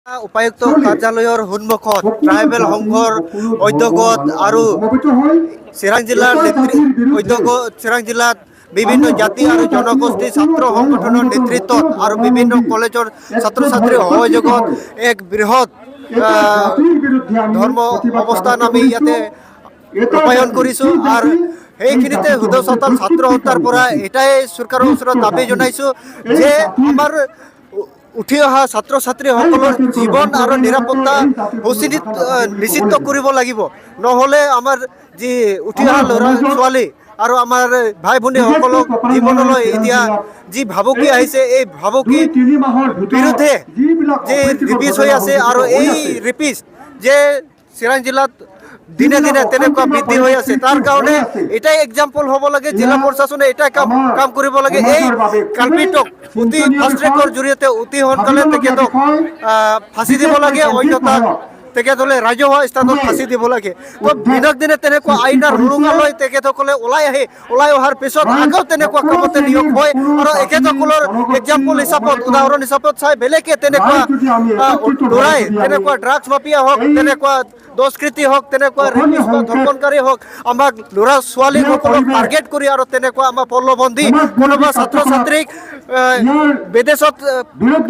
উপায়ুক্ত কাৰ্যালয়ৰ সন্মুখত ট্ৰাইবেল সংঘৰ উদ্যোগত আৰু চিৰাং জিলাৰ চিৰাং জিলাত বিভিন্ন জাতি আৰু জনগোষ্ঠী ছাত্ৰ সংগঠনৰ নেতৃত্বত আৰু বিভিন্ন কলেজৰ ছাত্ৰ ছাত্ৰীৰ সহযোগত এক বৃহৎ ধৰ্ম অৱস্থান আমি ইয়াতে ৰূপায়ণ কৰিছোঁ। আৰু সেইখিনিতে হুদা চতাল ছাত্ৰ সন্থাৰ পৰা এটাই চৰকাৰৰ ওচৰত দাবী জনাইছোঁ যে আমাৰ উঠি অহা ছাত্ৰ ছাত্ৰীসকলৰ জীৱন আৰু নিৰাপত্তা নিশ্চিত কৰিব লাগিব। নহ'লে আমাৰ যি উঠি অহা ল'ৰা ছোৱালী আৰু আমাৰ ভাই ভনীসকলক জীৱনলৈ এতিয়া যি ভাবুকি আহিছে, এই ভাবুকি বিৰুদ্ধে যে ৰিপিছ হৈ আছে আৰু এই ৰিপিছ যে চিৰাং জিলাত দিনে দিনে তেনেকুৱা বৃদ্ধি হৈ আছে, তাৰ কাৰণে এটাই এক্সাম্পল হ'ব লাগে, জিলা প্ৰশাসনে এটাই কাম কৰিব লাগে, এই কালপিতক অতি ফাষ্ট ট্ৰেকৰ জৰিয়তে অতি সোনকালে তেখেতক ফাঁচি দিব লাগে, অন্যথা তেখেতসকলে ৰাজহুৱা স্থানত ফাঁচি দিব লাগে। তো দিনক দিনে তেনেকুৱা আইনৰ সুৰুঙা লৈ তেখেতসকলে ওলাই অহাৰ পিছত আকৌ তেনেকুৱা কামতে নিয়োগ হয় আৰু এখেতসকলৰ এক্সাম্পল হিচাপত উদাহৰণ হিচাপত চাই বেলেগে তেনেকুৱা দৌৰাই তেনেকুৱা ড্ৰাগছ মাফিয়া হওক, তেনেকুৱা দুষ্কৃতি হওক, তেনেকুৱা ৰেপিষ্ট বা ধৰ্ষণকাৰী হওক, আমাক ল'ৰা ছোৱালীসকলক টাৰ্গেট কৰি আৰু তেনেকুৱা আমাৰ প্ৰলোভন কোনোবা ছাত্ৰ ছাত্ৰীক বিদেশত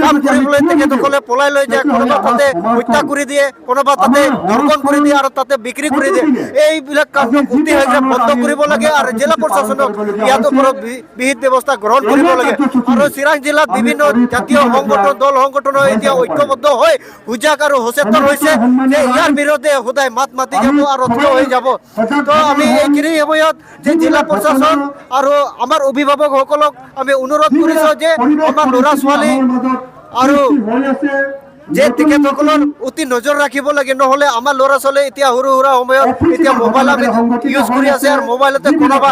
কাম কৰিবলৈ তেখেতসকলে পলাই লৈ যায়, কোনোবা তাতে হত্যা কৰি দিয়ে, কোনোবা তাতে ধৰ্ষণ কৰি দিয়ে আৰু তাতে বিক্ৰী কৰি দিয়ে। এইবিলাক কাম অতি শীঘ্ৰে বন্ধ কৰিব লাগে আৰু জিলা প্ৰশাসনক ইয়াৰ ওপৰত বিহিত ব্যৱস্থা গ্ৰহণ কৰিব লাগে। আৰু চিৰাং জিলাত বিভিন্ন জাতীয় সংগঠন দল সংগঠনৰ এতিয়া ঐক্যবদ্ধ হৈ সজাগ আৰু সচেতন হৈছে যে ইয়াৰ বিৰুদ্ধে সদায় মাত মাতি যাব আৰু থিয় হৈ যাব। তো আমি এইখিনি সময়ত যে জিলা প্ৰশাসন আৰু আমাৰ অভিভাৱকসকলক আমি অনুৰোধ কৰিছোঁ যে আমাৰ ল'ৰা ছোৱালী আৰু যে তেখেতসকলৰ অতি নজৰ ৰাখিব লাগে, নহ'লে আমাৰ ল'ৰা ছোৱালী এতিয়া সৰু সুৰা সময়ত এতিয়া মোবাইল আমি ইউজ কৰি আছে আৰু মোবাইলতে কোনোবা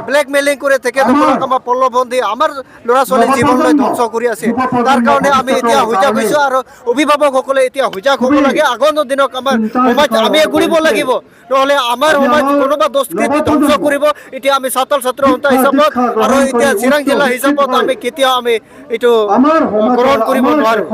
ব্লেকমেইলিং কৰি তেখেতসকলক আমাৰ প্ৰলোভন দি আমাৰ ল'ৰা ছোৱালীৰ জীৱনলৈ ধ্বংস কৰি আছে। তাৰ কাৰণে আমি এতিয়া সজাগ হৈছোঁ আৰু অভিভাৱকসকলে এতিয়া সজাগ হ'ব লাগে। আগন্তুক দিনক আমাৰ সমাজ আমি ঘূৰিব লাগিব, নহ'লে আমাৰ সমাজ কোনোবা দুষ্কৃতি ধ্বংস কৰিব। এতিয়া আমি ছাত্ৰ সন্থা হিচাপত আৰু এতিয়া চিৰাং জিলা হিচাপত আমি কেতিয়াও আমি এইটো গ্ৰহণ কৰিব নোৱাৰোঁ।